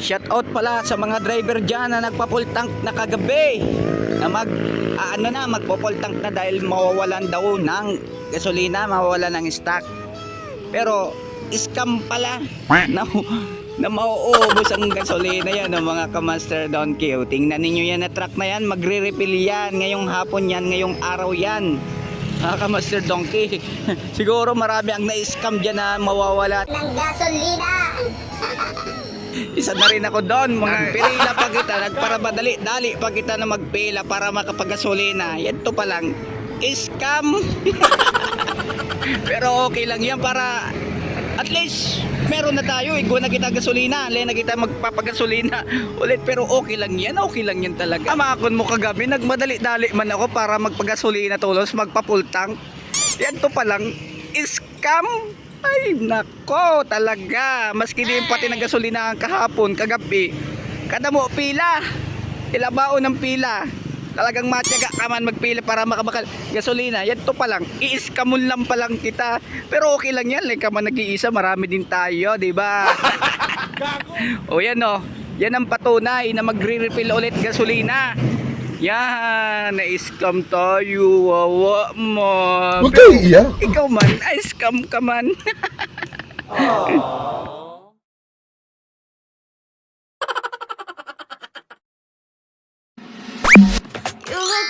Shout out pala sa mga driver dyan na nagpa-full tank na kagabi. Na magpo-full tank na dahil mawawalan daw ng gasolina, mawawalan ng stock. Pero scam pala na mauubos ang gasolina yan ng mga ka-Master Donkey. Tingnan ninyo yan na truck na yan, magre-refill yan ngayong hapon yan, ngayong araw yan. Mga ka-Master Donkey. Siguro marami ang na-scam dyan na mawawala ng gasolina. Isa na rin ako doon. Magpila pa kita, nagparabadali-dali pa kita na magpila para makapagasolina. Yan to pa lang scam. Pero okay lang yan para at least meron na tayo, igo na kita gasolina, le na kita magpapagasolina ulit, pero okay lang yan talaga. Amakon mo kagabi, nagmadali-dali man ako para magpagasolina tulos, magpa-full tank. Yan to pa lang scam. Ay nako talaga, maski din pati ng gasolina kahapon, kagabi, kada mo pila, ilabaon ng pila. Talagang matyaga ka man magpila para makabakal gasolina. Yan to pa lang, i-scamon lang pa lang kita. Pero okay lang yan, like ka man nag-iisa, marami din tayo, di ba? O yan o, yan ang patunay na magre-refill ulit gasolina. Yan, na-scam tayo, wawa mo. Huwag kayo iiyak. Ikaw man, scam ka man. You will